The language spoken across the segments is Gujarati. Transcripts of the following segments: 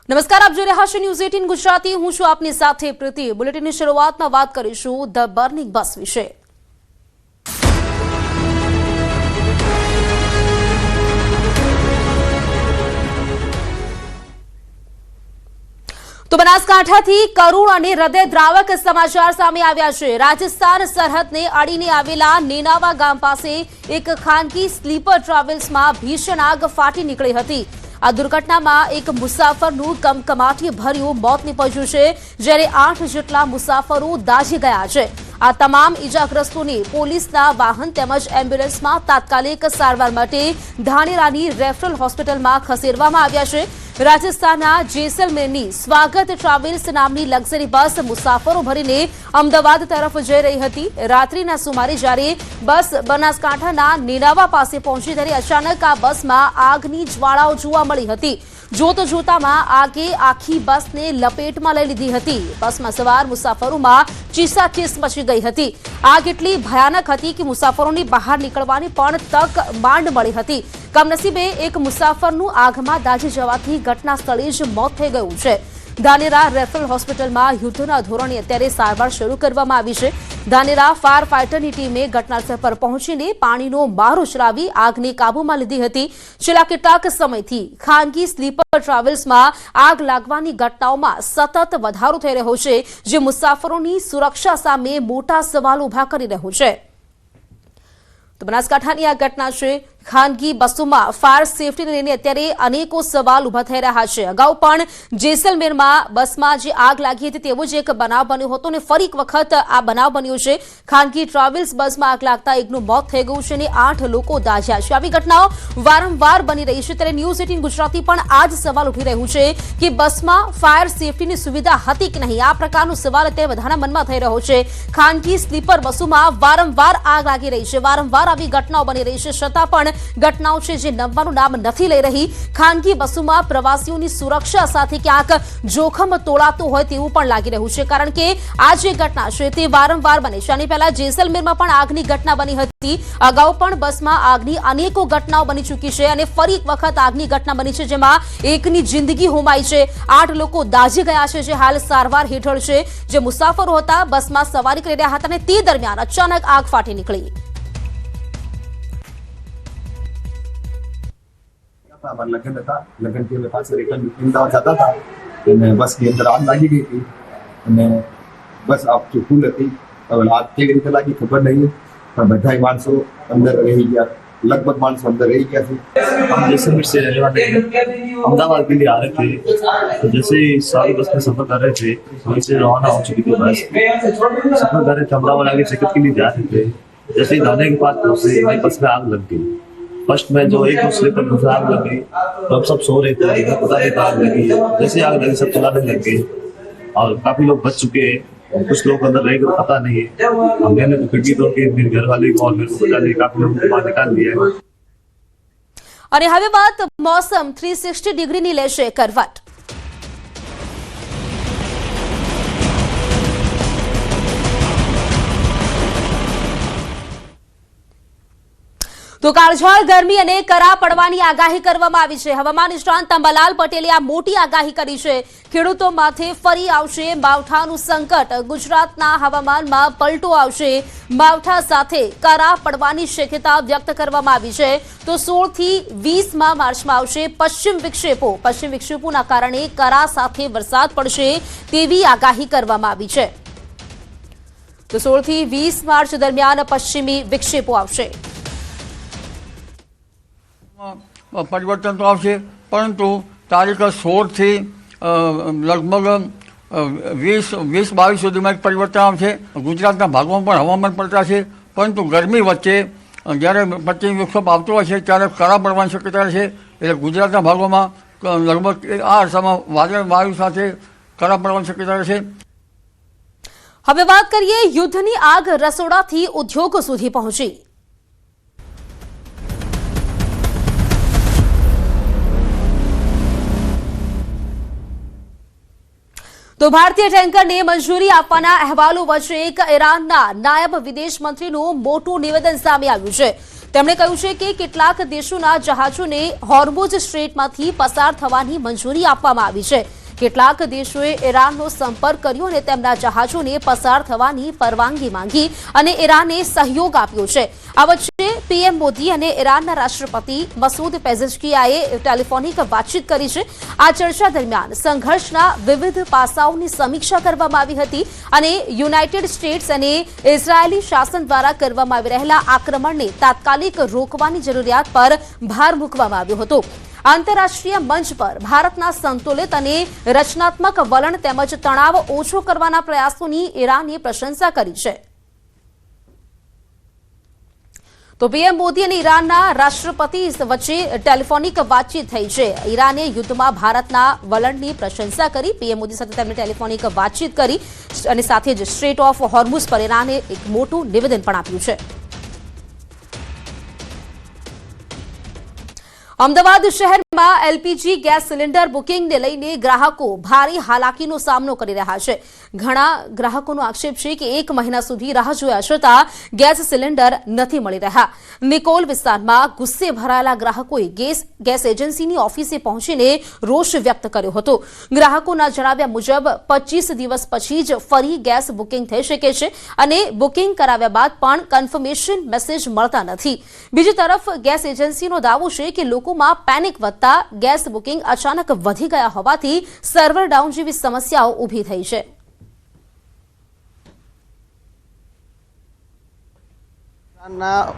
નમસ્કાર, આપ જોઈ રહ્યા છો ન્યૂઝ 18 ગુજરાતી। હું છું આપની સાથે પ્રીતિ। બુલેટિનની શરૂઆતમાં વાત કરીશું ધ બર્નિંગ બસ વિશે। તો બનાસકાંઠાથી કરુણ અને હૃદયદ્રાવક સમાચાર સામે આવ્યા છે। રાજસ્થાન સરહદને અડીને આવેલા નેનાવા ગામ પાસે એક ખાનગી સ્લીપર ટ્રાવેલ્સમાં ભીષણ આગ ફાટી નીકળી હતી। આ દુર્ઘટનામાં એક મુસાફરનું કમકમાટી ભર્યું મોત નીપજ્યું છે, જ્યારે 8 જેટલા મુસાફરો દાઝી ગયા છે। આ તમામ ઈજાગ્રસ્તોને પોલીસના વાહન તેમજ એમ્બ્યુલન્સમાં તાત્કાલિક સારવાર માટે ધાનેરાની રેફરલ હોસ્પિટલમાં ખસેડવામાં આવ્યા છે। રાજસ્થાનના જેસલમેરની સ્વાગત ટ્રાવેલ્સ નામની લક્ઝરી બસ મુસાફરો ભરીને અમદાવાદ તરફ જઈ રહી હતી। રાત્રિના સુમારે જ્યારે બસ બનાસકાંઠાના નેનાવા પાસે પહોંચી ત્યારે અચાનક આ બસમાં આગની જ્વાળાઓ જોવા મળી હતી। જોતામાં આગે આખી બસને લપેટમાં લઈ લીધી હતી। બસમાં સવાર મુસાફરોમાં ચીસાચીસ મચી ગઈ હતી। આગ એટલી ભયાનક હતી કે મુસાફરોને બહાર નીકળવાની પણ તક માંડ મળી હતી। કમનસીબે એક મુસાફરનું આગમાં દાઝી જવાથી ઘટના સ્થળે જ મોત થઈ ગયું છે। ધાનેરા રેફરલ હોસ્પિટલમાં યુદ્ધના ધોરણે અત્યારે સારવાર શરૂ કરવામાં આવી છે। ધાનેરા ફાયર ફાઇટરની ટીમે ઘટનાસ્થળ પર પહોંચીને પાણીનો મારો ચલાવી આગને કાબૂમાં લીધી હતી। છેલ્લા કેટલાક સમયથી ખાનગી સ્લીપર ટ્રાવેલ્સમાં આગ લાગવાની ઘટનાઓમાં સતત વધારો થઈ રહ્યો છે, જે મુસાફરોની સુરક્ષા સામે મોટા સવાલ ઉભા કરી રહ્યો છે। તો બનાસકાંઠાની આ ઘટના છે। ખાનગી બસોમાં ફાયર સેફટીને લઈને અત્યારે અનેકો સવાલ ઉભા થઈ રહ્યા છે। અગાઉ પણ જેસલમેરમાં બસમાં જે આગ લાગી હતી તેવો જ એક બનાવ બન્યો હતો અને ફરી એક વખત આ બનાવ બન્યો છે। ખાનગી ટ્રાવેલ્સ બસમાં આગ લાગતા એકનું મોત થઈ ગયું છે અને 8 લોકો દાઝ્યા છે। આવી ઘટનાઓ વારંવાર બની રહી છે, ત્યારે ન્યૂઝ 18 ગુજરાતી પણ આ જ સવાલ ઉઠી રહ્યું છે કે બસમાં ફાયર સેફટીની સુવિધા હતી કે નહીં। આ પ્રકારનો સવાલ અત્યારે બધાના મનમાં થઈ રહ્યો છે। ખાનગી સ્લીપર બસોમાં વારંવાર આગ લાગી રહી છે, વારંવાર આવી ઘટનાઓ બની રહી છે, છતાં પણ ઘટનાઓ છે જે નમવાનું નામ નથી લઈ રહી। ખાનગી બસોમાં પ્રવાસીઓની સુરક્ષા સાથે ક્યાંક જોખમ તોળાતું હોય તેવું પણ લાગી રહ્યું છે, કારણ કે આ જે ઘટના છે તે વારંવાર બને છે। આની પહેલા જેસલમેરમાં પણ આગની ઘટના બની હતી। અગાઉ પણ બસમાં આગની અનેકો ઘટનાઓ બની ચૂકી છે અને ફરી એક વખત આગની ઘટના બની છે, જેમાં એકની જિંદગી હોમાઈ છે। 8 લોકો દાઝી ગયા છે, જે હાલ સારવાર હેઠળ છે। જે મુસાફરો હતા, બસમાં સવારી કરી રહ્યા હતા અને તે દરમિયાન અચાનક આગ ફાટી નીકળી। लगन था, लगन के पास से रिटर्न अमदावाद जाता था तो बस के अंदर आग लगी गई थी। बस आप जो फूल थी और आग के રીતે લાગી ખબર નહીં, પણ બધા માણસો અંદર રહી ગયા। लगभग मानस अंदर रह गया थे। हम जैसलमेर से रहने वाले हैं, अहमदाबाद के लिए आ रहे थे। तो जैसे ही सारी बस में सफर कर रहे थे, वहीं से रवाना हो चुकी थी बस। सफर कर रहे थे, अहमदाबाद आगे चेकअप के लिए जा रहे थे। जैसे ही जाने के बाद पहुंचे, वहीं बस में आग लग गई। फर्स्ट में जो एक दूसरे पर दूसरा आग लग गई, तो हम सब सो रहे थे, पता नहीं आग लगी। जैसे आग लगी सब चलाने लग गए और काफी लोग बच चुके हैं। कुछ लोग अंदर रह गए, पता नहीं है। मैंने तो खिड़की तोड़ के मेरे घर वाले को और मेरे को बचा लिया, काफी लोगों को बाहर निकाल दिया। અને હવે વાત મોસમ 360 ડિગ્રીની લેશે કરવટ। તો કાળઝાળ ગરમી અને કરા પડવાની આગાહી કરવામાં આવી છે। હવામાન નિષ્ણાંત અંબાલાલ પટેલે આ મોટી આગાહી કરી છે। ખેડૂતો માથે ફરી આવશે માવઠાનું સંકટ। ગુજરાતના હવામાનમાં પલટો આવશે। માવઠા સાથે કરા પડવાની શક્યતા વ્યક્ત કરવામાં આવી છે। તો 16 થી 20 માર્ચમાં આવશે પશ્ચિમ વિક્ષેપો। પશ્ચિમ વિક્ષેપોના કારણે કરા સાથે વરસાદ પડશે તેવી આગાહી કરવામાં આવી છે। તો 16 થી 20 માર્ચ દરમિયાન પશ્ચિમી વિક્ષેપો આવશે। પરિવર્તન તો આવશે, પરંતુ તારીખ 16 થી લગભગ 20-22 સુધીમાં એક પરિવર્તન આવશે। ગુજરાતના ભાગોમાં પણ હવામાન પલટાશે, પરંતુ ગરમી વચ્ચે જ્યારે પશ્ચિમ વિક્ષેપ આવતો હોય છે ત્યારે કરા પડવાની શક્યતા છે। એટલે ગુજરાતના ભાગોમાં લગભગ આ અરસામાં વાયુ સાથે કરા પડવાની શક્યતા છે। હવે વાત કરીએ યુદ્ધની આગ રસોડાથી ઉદ્યોગો સુધી પહોંચી। તો ભારતીય ટેન્કરને મંજૂરી આપવાના અહેવાલો વચ્ચે એક ઈરાનના નાયબ વિદેશ મંત્રીનું મોટું નિવેદન સામે આવ્યું છે। તેમણે કહ્યું છે કે કેટલાક દેશોના જહાજોને હોર્મુઝ સ્ટ્રેટમાંથી પસાર થવાની મંજૂરી આપવામાં આવી છે। કેટલાક દેશોએ ઈરાનનો સંપર્ક કર્યો અને તેમના જહાજોને પસાર થવાની પરવાનગી માંગી અને ઈરાને સહયોગ આપ્યો છે। આ વચ્ચે પીએમ મોદી અને ઈરાનના રાષ્ટ્રપતિ મસૂદ પેઝેશ્કિયાએ ટેલિફોનિક વાતચીત કરી છે। આ ચર્ચા દરમિયાન સંઘર્ષના વિવિધ પાસાઓની સમીક્ષા કરવામાં આવી હતી અને યુનાઇટેડ સ્ટેટ્સ અને ઇઝરાયેલી શાસન દ્વારા કરવામાં આવી રહેલા આક્રમણને તાત્કાલિક રોકવાની જરૂરિયાત પર ભાર મૂકવામાં આવ્યો હતો। આંતરરાષ્ટ્રીય મંચ પર ભારતના સંતુલિત અને રચનાત્મક વલણ તેમજ તણાવ ઓછો કરવાના પ્રયાસોની ઈરાને પ્રશંસા કરી છે। તો પીએમ મોદી અને ઈરાનના રાષ્ટ્રપતિ વચ્ચે ટેલિફોનિક વાતચીત થઈ છે। ઈરાને યુદ્ધમાં ભારતના વલણની પ્રશંસા કરી। પીએમ મોદી સાથે તેમણે ટેલિફોનિક વાતચીત કરી અને સાથે જ સ્ટ્રેટ ઓફ હોર્મુઝ પર ઈરાને એક મોટું નિવેદન પણ આપ્યું છે। અમદાવાદ શહેરમાં એલપીજી ગેસ સિલિન્ડર બુકિંગને લઈને ગ્રાહકો ભારે હાલાકીનો સામનો કરી રહ્યા છે। ઘણા ગ્રાહકોનો આક્ષેપ છે કે 1 મહિના સુધી રાહ જોયા છતાં ગેસ સિલિન્ડર નથી મળી રહ્યા। નિકોલ વિસ્તારમાં ગુસ્સે ભરાયેલા ગ્રાહકોએ ગેસ એજન્સીની ઓફિસે પહોંચીને રોષ વ્યક્ત કર્યો હતો। ગ્રાહકોના જણાવ્યા મુજબ 25 દિવસ પછી જ ફરી ગેસ બુકિંગ થઈ શકે છે અને બુકિંગ કરાવ્યા બાદ પણ કન્ફર્મેશન મેસેજ મળતા નથી। બીજી તરફ ગેસ એજન્સીનો દાવો છે કે લોકોમાં પેનિક વધતા ગેસ બુકિંગ અચાનક વધી ગયા હોવાથી સર્વર ડાઉન જેવી સમસ્યાઓ ઊભી થઈ છે।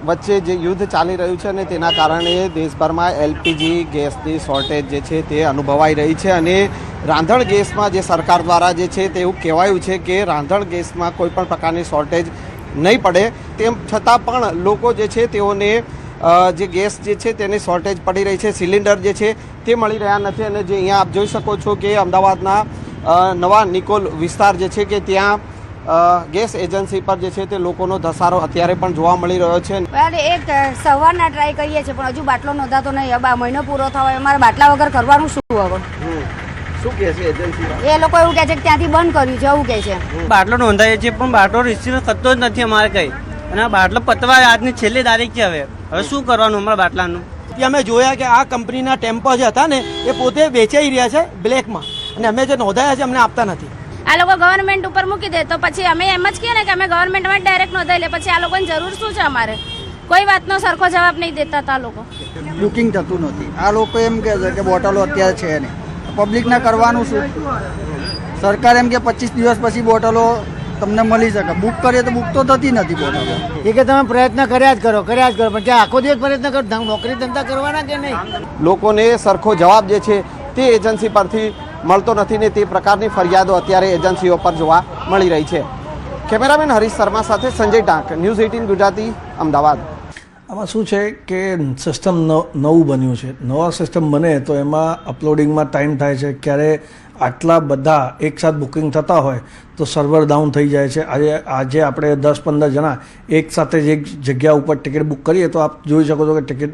વચ્ચે જે યુદ્ધ ચાલી રહ્યું છે અને તેના કારણે દેશભરમાં એલપીજી ગેસની શોર્ટેજ જે છે તે અનુભવાઈ રહી છે અને રાંધણ ગેસમાં જે સરકાર દ્વારા જે છે તેવું કહેવાયું છે કે રાંધણ ગેસમાં કોઈ પણ પ્રકારની શોર્ટેજ નહીં પડે, તેમ છતાં પણ લોકો જે છે તેઓને જે ગેસ જે છે તેની શોર્ટેજ પડી રહી છે। સિલિન્ડર જે છે તે મળી રહ્યા નથી અને જે અહીંયા આપ જોઈ શકો છો કે અમદાવાદના નવા નિકોલ વિસ્તાર જે છે કે ત્યાં ગેસ એજન્સી પર જે છે તે લોકોનો ધસારો અત્યારે પણ જોવા મળી રહ્યો છે। એક સવારના ટ્રાય કરીએ છીએ પણ હજુ બાટલો નોંધાતો નહીં। હવે આ મહિનો પૂરો થવા અમારે બાટલા વગર કરવાનું શું? હવે શું કહે છે એજન્સી? એ લોકો એવું કહે છે કે ત્યાંથી બંધ કર્યું છે એવું કહે છે। બાટલો નોંધાય છે પણ બાટલો રિસીવ થતો જ નથી અમારે કંઈ અને આ બાટલો પતવા આજની છેલ્લી તારીખ છે। હવે શું કરવાનું અમારા બાટલાનું? અમે જોયા કે આ કંપનીના ટેમ્પો જે હતા ને એ પોતે વેચાઈ રહ્યા છે બ્લેકમાં અને અમે જે નોંધાયા છે અમને આપતા નથી। આ લોકો ગવર્મેન્ટ ઉપર મૂકી દે તો પછી અમે એમ જ કહીએ ને કે અમે ગવર્મેન્ટમાં ડાયરેક્ટ નોંધાઈ લે, પછી આ લોકોની જરૂર શું છે? અમારે કોઈ વાતનો સરખો જવાબ નહીં દેતા હતા લોકો। બુકિંગ થતું નથી। આ લોકો એમ કહે છે કે બોટલો અત્યારે છે નહીં, પબ્લિકને કરવાનું શું? સરકાર એમ કે 25 દિવસ પછી બોટલો તમને મળી શકે, બુક કરીએ તો બુક તો થતી નથી બોટલો। એ કે તમે પ્રયત્ન કર્યા જ કરો પણ ત્યાં આખો દિવસ પ્રયત્ન કરો, નોકરી ધંધા કરવાના કે નહીં? લોકોને સરખો જવાબ જે છે તે એજન્સી પરથી મળતો નથી ને તે પ્રકારની ફરિયાદો અત્યારે એજન્સીઓ પર જોવા મળી રહી છે। કેમેરામેન હરીશ શર્મા સાથે સંજય ટાંક, ન્યૂઝ 18 ગુજરાતી, અમદાવાદ। આમાં શું છે કે સિસ્ટમ નવું બન્યું છે। નવા સિસ્ટમ બને તો એમાં અપલોડિંગમાં ટાઈમ થાય છે। ક્યારે આટલા બધા એકસાથ બુકિંગ થતા હોય તો સર્વર ડાઉન થઈ જાય છે। આજે આપણે 10-15 જણા એક સાથે જ એક જગ્યા ઉપર ટિકિટ બુક કરીએ તો આપ જોઈ શકો છો કે ટિકિટ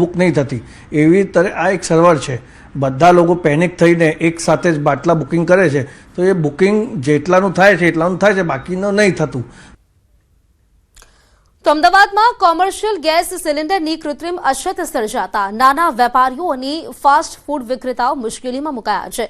બુક નહીં થતી। એવી તરહ આ એક સર્વર છે, બધા લોકો પેનિક થઈને એક સાથે જ બાટલા બુકિંગ કરે છે તો એ બુકિંગ જેટલાનું થાય છે એટલાનું થાય છે, બાકીનું નહીં થતું। તો અમદાવાદમાં કોમર્શિયલ ગેસ સિલિન્ડરની કૃત્રિમ અછત સર્જાતા નાના વેપારીઓ અને ફાસ્ટ ફૂડ વિક્રેતાઓ મુશ્કેલીમાં મુકાયા છે।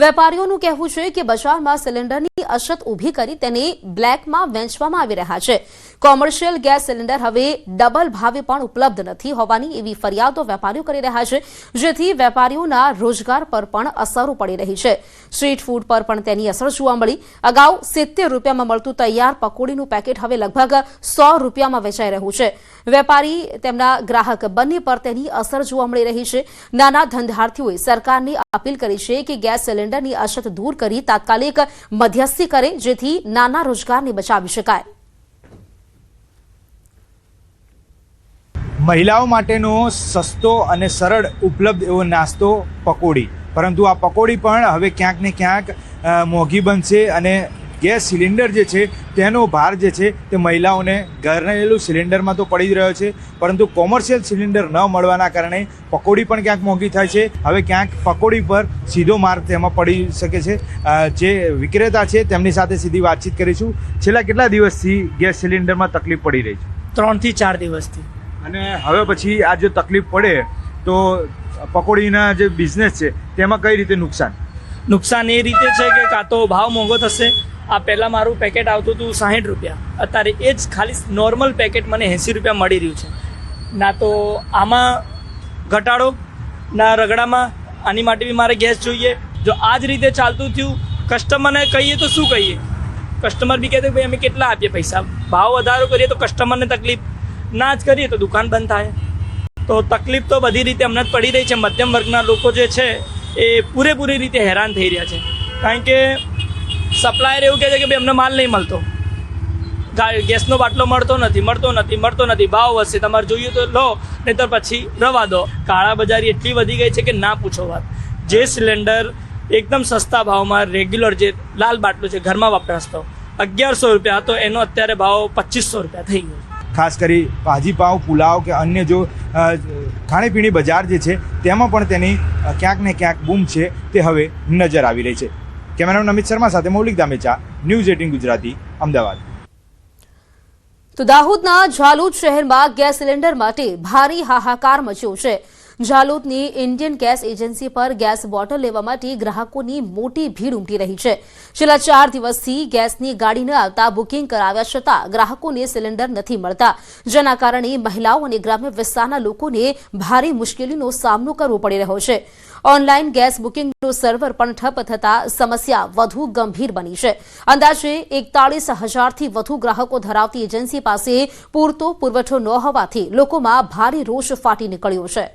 વેપારીઓનું કહેવું છે કે બજારમાં સિલિન્ડરની અછત ઊભી કરી તેને બ્લેકમાં વેચવામાં આવી રહ્યા છે। કોમર્શિયલ ગેસ સિલિન્ડર હવે ડબલ ભાવે પણ ઉપલબ્ધ નથી હોવાની એવી ફરિયાદો વેપારીઓ કરી રહ્યા છે, જેથી વેપારીઓના રોજગાર પર પણ અસરો પડી રહી છે। સ્ટ્રીટ ફૂડ પર પણ તેની અસર જોવા મળી। અગાઉ 70 રૂપિયામાં મળતું તૈયાર પકોડીનું પેકેટ હવે લગભગ 100 રૂપિયામાં વેચાઈ રહ્યું છે। વેપારી તેમના ગ્રાહક બંને પર તેની અસર જોવા મળી રહી છે। નાના ધંધાર્થીઓએ સરકારને અપીલ કરી છે કે ગેસ સિલિન્ડરની અછત દૂર કરી તાત્કાલિક મધ્યસ્થી કરે, જેથી નાના રોજગારને બચાવી શકાય। મહિલાઓ માટેનો સસ્તો અને સરળ ઉપલબ્ધ એવો નાસ્તો પકોડી, પરંતુ આ પકોડી પણ હવે ક્યાંક ને ક્યાંક મોંઘી બનશે અને ગેસ સિલિન્ડર જે છે તેનો ભાર જે છે તે મહિલાઓને ઘરેલું સિલિન્ડરમાં તો પડી જ રહ્યો છે, પરંતુ કોમર્શિયલ સિલિન્ડર ન મળવાના કારણે પકોડી પણ ક્યાંક મોંઘી થાય છે। હવે ક્યાંક પકોડી પર સીધો માર તેમાં પડી શકે છે। જે વિક્રેતા છે તેમની સાથે સીધી વાતચીત કરીશું। છેલ્લા કેટલા દિવસથી ગેસ સિલિન્ડરમાં તકલીફ પડી રહી છે? 3 થી 4 દિવસથી। અને હવે પછી આ જો તકલીફ પડે તો પકોડીના જે બિઝનેસ છે તેમાં કઈ રીતે નુકસાન? નુકસાન એ રીતે છે કે કાં તો ભાવ મોંઘો થશે. આ પહેલાં મારું પેકેટ આવતું હતું 60 રૂપિયા, અત્યારે એ જ ખાલી નોર્મલ પેકેટ મને 80 રૂપિયા મળી રહ્યું છે. ના તો આમાં ઘટાડો ના રગડામાં, આની માટે બી મારે ગેસ જોઈએ. જો આ જ રીતે ચાલતું થયું, કસ્ટમરને કહીએ તો શું કહીએ? કસ્ટમર બી કહેતો ભાઈ અમે કેટલા આપીએ પૈસા, ભાવ વધારો કરીએ તો કસ્ટમરને તકલીફ, ના જ કરીએ તો દુકાન બંધ થાય. તો તકલીફ તો બધી રીતે હમણાં જ પડી રહી છે. મધ્યમ વર્ગના લોકો જે છે એ પૂરેપૂરી રીતે હેરાન થઈ રહ્યા છે, કારણ કે સપ્લાયર એવું કહે છે કે ભાઈ અમને માલ નહીં મળતો, ગેસનો બાટલો મળતો નથી, ભાવ વધશે, તમારે જોઈએ તો લો, નહીં તો પછી રવા દો. કાળા બજારી એટલી વધી ગઈ છે કે ના પૂછો વાત. જે સિલિન્ડર એકદમ સસ્તા ભાવમાં રેગ્યુલર જે લાલ બાટલો છે ઘરમાં વપરાશતો 1100 રૂપિયા હતો, એનો અત્યારે ભાવ 2500 રૂપિયા થઈ ગયો. ખાસ કરી ભાજી પાવ, પુલાવ કે અન્ય જો ખાણીપીણી બજાર જે છે તેમાં પણ તેની ક્યાંક ને ક્યાંક બૂમ છે તે હવે નજર આવી રહી છે. કેમેરામેન અમિત શર્મા સાથે મૌલિક દામેચા, ન્યૂઝ 18 ગુજરાતી, અમદાવાદ. તો દાહોદના ઝાલોદ શહેરમાં ગેસ સિલિન્ડર માટે ભારે હાહાકાર મચ્યો છે. ઝાલોદની ઇન્ડિયન ગેસ એજન્સી પર ગેસ બોટલ લેવા માટે ગ્રાહકોની મોટી ભીડ ઉમટી રહી છે. છેલ્લા 4 દિવસથી ગેસની ગાડી ન આવતા બુકિંગ કરાવ્યા છતાં ગ્રાહકોને સિલિન્ડર નથી મળતા, જેના કારણે મહિલાઓ અને ગ્રામ્ય વિસ્તારના લોકોને ભારે મુશ્કેલીનો સામનો કરવો પડી રહ્યો છે. ઓનલાઈન ગેસ બુકિંગનું સર્વર પણ ઠપ થતા સમસ્યા વધુ ગંભીર બની છે. અંદાજે 41,000થી વધુ ગ્રાહકો ધરાવતી એજન્સી પાસે પૂરતો પુરવઠો ન હોવાથી લોકોમાં ભારે રોષ ફાટી નીકળ્યો છે.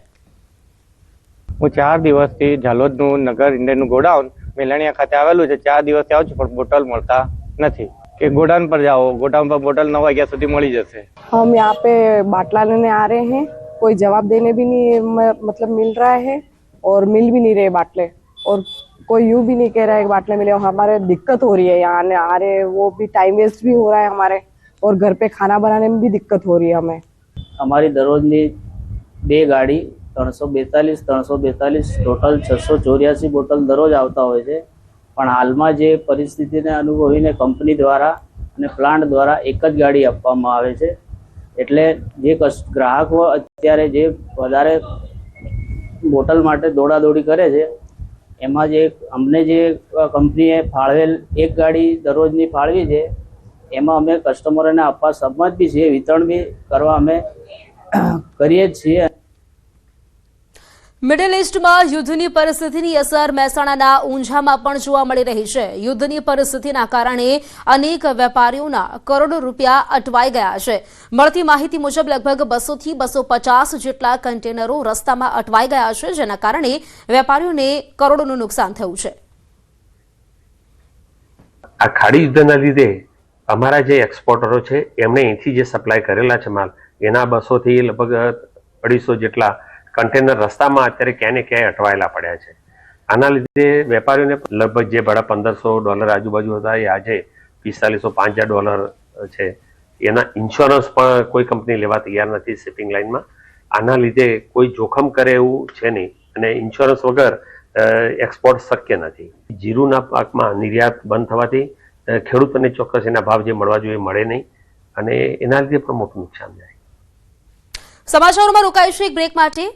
હું 4 દિવસથી ઝાલોદનું નગર ઇન્ડિયનનું ગોડાઉન મેલાણીયા ખાતે આવેલું છે. 4 દિવસથી આવું છું પણ બોટલ મળતા નથી. કે गोडाउन पर जाओ, गोडाउन पर बोतल 9 वाग्या સુધી મળી જશે. हम यहाँ पे बाटला लेने आ रहे हैं, कोई जवाब देने भी नहीं मतलब मिल रहा है और मिल भी नहीं रहे बाटले, और कोई यूं भी नहीं कह रहा है कि बाटले मिले. हमारे दिक्कत हो रही है यहाँ आने आ रहे, वो भी टाइम वेस्ट भी हो रहा है हमारे, और घर पे खाना बनाने में भी दिक्कत हो रही है हमें. અમારી દરરોજની 2 ગાડી 342 ટોટલ 684 બોટલ દરરોજ આવતા હોય છે. પણ હાલમાં જે પરિસ્થિતિને અનુભવીને કંપની દ્વારા અને પ્લાન્ટ દ્વારા એક જ ગાડી આપવામાં આવે છે. એટલે જે ગ્રાહકો અત્યારે જે વધારે બોટલ માટે દોડાદોડી કરે છે, એમાં જે અમને જે કંપનીએ ફાળવેલ એક ગાડી દરરોજની ફાળવી છે, એમાં અમે કસ્ટમરોને આપવા સંમત બી છીએ, વિતરણ બી કરવા અમે કરીએ જ છીએ. મિડલ ઇસ્ટમાં યુદ્ધની પરિસ્થિતિની અસર મહેસાણાના ઊંઝામાં પણ જોવા મળી રહી છે. યુદ્ધની પરિસ્થિતિના કારણે અનેક વેપારીઓના કરોડો રૂપિયા અટવાઈ ગયા છે. મળતી માહિતી મુજબ લગભગ 200 થી 250 જેટલા કન્ટેનરો રસ્તામાં અટવાઈ ગયા છે, જેના કારણે વેપારીઓને કરોડોનું નુકસાન થયું છે. આ ખાડી યુદ્ધના લીધે અમારા જે એક્સપોર્ટરો છે એમણે અહીંથી જે સપ્લાય કરેલા છે માલ, એના 200 થી લગભગ 250 જેટલા કન્ટેનર રસ્તામાં અત્યારે ક્યાંય ને ક્યાંય અટવાયેલા પડ્યા છે. આના લીધે વેપારીઓને લગભગ જે ભાડા $1,500 આજુબાજુ હતા, એ આજે $4,500 છે. એના ઇન્સ્યોરન્સ પણ કોઈ કંપની લેવા તૈયાર નથી શિપિંગ લાઇનમાં. આના લીધે કોઈ જોખમ કરે એવું છે નહીં, અને ઇન્સ્યોરન્સ વગર એક્સપોર્ટ શક્ય નથી. જીરુના પાકમાં નિર્યાત બંધ થવાથી ખેડૂતોને ચોક્કસ એના ભાવ જે મળવા જોઈએ મળે નહીં, અને એના લીધે પણ મોટું નુકસાન જાય. સમાચારોમાં રોકાઈશું એક બ્રેક માટે.